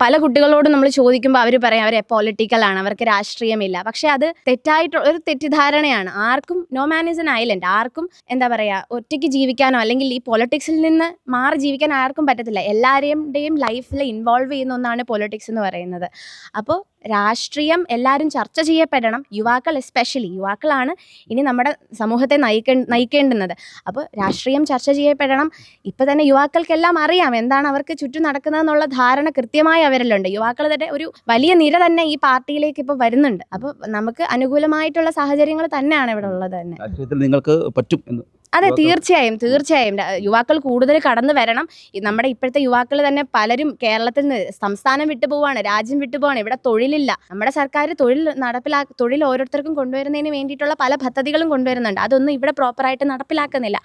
പല കുട്ടികളോടും നമ്മൾ ചോദിക്കുമ്പോൾ അവർ പറയും അവർ പൊളിറ്റിക്കലാണ്, അവർക്ക് രാഷ്ട്രീയമില്ല. പക്ഷെ അത് തെറ്റായിട്ടുള്ള ഒരു തെറ്റിദ്ധാരണയാണ്. ആർക്കും no man is an island. ആർക്കും എന്താ പറയുക, ഒറ്റയ്ക്ക് ജീവിക്കാനോ അല്ലെങ്കിൽ ഈ പൊളിറ്റിക്സിൽ നിന്ന് മാറി ജീവിക്കാൻ ആർക്കും പറ്റത്തില്ല. എല്ലാവരുടെയും ലൈഫിൽ ഇൻവോൾവ് ചെയ്യുന്ന ഒന്നാണ് പൊളിറ്റിക്സ് എന്ന് പറയുന്നത്. അപ്പോൾ രാഷ്ട്രീയം എല്ലാവരും ചർച്ച ചെയ്യപ്പെടണം. യുവാക്കൾ എസ്പെഷ്യലി, യുവാക്കളാണ് ഇനി നമ്മുടെ സമൂഹത്തെ നയിക്കേണ്ടുന്നത്. അപ്പോൾ രാഷ്ട്രീയം ചർച്ച ചെയ്യപ്പെടണം. ഇപ്പം തന്നെ യുവാക്കൾക്കെല്ലാം അറിയാം എന്താണ് അവർക്ക് ചുറ്റും നടക്കുന്നതെന്നുള്ള ധാരണ കൃത്യമായി അവരിലുണ്ട്. യുവാക്കൾ തന്നെ ഒരു വലിയ നിര തന്നെ ഈ പാർട്ടിയിലേക്ക് ഇപ്പോൾ വരുന്നുണ്ട്. അപ്പോൾ നമുക്ക് അനുകൂലമായിട്ടുള്ള സാഹചര്യങ്ങൾ തന്നെയാണ് ഇവിടെ ഉള്ളത് തന്നെ. നിങ്ങൾക്ക് പറ്റും എന്ന് അതെ, തീർച്ചയായും യുവാക്കൾ കൂടുതൽ കടന്നു വരണം. നമ്മുടെ ഇപ്പോഴത്തെ യുവാക്കൾ തന്നെ പലരും കേരളത്തിൽ നിന്ന് സംസ്ഥാനം വിട്ടുപോവാണ്, രാജ്യം വിട്ടുപോവാണ്. ഇവിടെ തൊഴിലില്ല. നമ്മുടെ സർക്കാർ തൊഴിൽ ഓരോരുത്തർക്കും കൊണ്ടുവരുന്നതിന് വേണ്ടിയിട്ടുള്ള പല പദ്ധതികളും കൊണ്ടുവരുന്നുണ്ട്. അതൊന്നും ഇവിടെ പ്രോപ്പറായിട്ട് നടപ്പിലാക്കുന്നില്ല.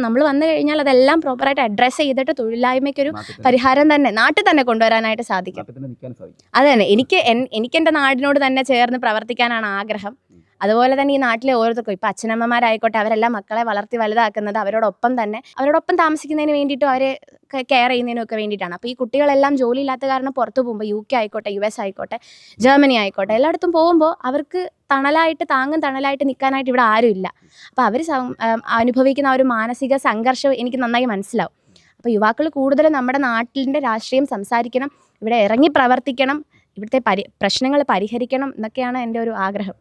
നമ്മൾ വന്നു കഴിഞ്ഞാൽ അതെല്ലാം പ്രോപ്പറായിട്ട് അഡ്രസ്സ് ചെയ്തിട്ട് തൊഴിലില്ലായ്മയ്ക്കൊരു പരിഹാരം തന്നെ നാട്ടിൽ തന്നെ കൊണ്ടുവരാനായിട്ട് സാധിക്കും. അത് തന്നെ എനിക്ക് എൻ്റെ നാടിനോട് തന്നെ ചേർന്ന് പ്രവർത്തിക്കാനാണ് ആഗ്രഹം. അതുപോലെ തന്നെ ഈ നാട്ടിലെ ഓരോരുത്തർക്കും ഇപ്പോൾ അച്ഛനമ്മമാരായിക്കോട്ടെ, അവരെല്ലാം മക്കളെ വളർത്തി വലുതാക്കുന്നത് അവരോടൊപ്പം താമസിക്കുന്നതിന് വേണ്ടിയിട്ടും അവരെ കെയർ ചെയ്യുന്നതിനും ഒക്കെ വേണ്ടിയിട്ടാണ്. അപ്പോൾ ഈ കുട്ടികളെല്ലാം ജോലിയില്ലാത്ത കാരണം പുറത്ത് പോകുമ്പോൾ UK ആയിക്കോട്ടെ, US ആയിക്കോട്ടെ, ജർമ്മനി ആയിക്കോട്ടെ, എല്ലായിടത്തും പോകുമ്പോൾ അവർക്ക് താങ്ങും തണലായിട്ട് നിൽക്കാനായിട്ട് ഇവിടെ ആരുമില്ല. അപ്പോൾ അവർ അനുഭവിക്കുന്ന ഒരു മാനസിക സംഘർഷം എനിക്ക് നന്നായി മനസ്സിലാവും. അപ്പോൾ യുവാക്കൾ കൂടുതൽ നമ്മുടെ നാട്ടിൻ്റെ രാഷ്ട്രീയം സംസാരിക്കണം, ഇവിടെ ഇറങ്ങി പ്രവർത്തിക്കണം, ഇവിടുത്തെ പ്രശ്നങ്ങൾ പരിഹരിക്കണം എന്നൊക്കെയാണ് എൻ്റെ ഒരു ആഗ്രഹം.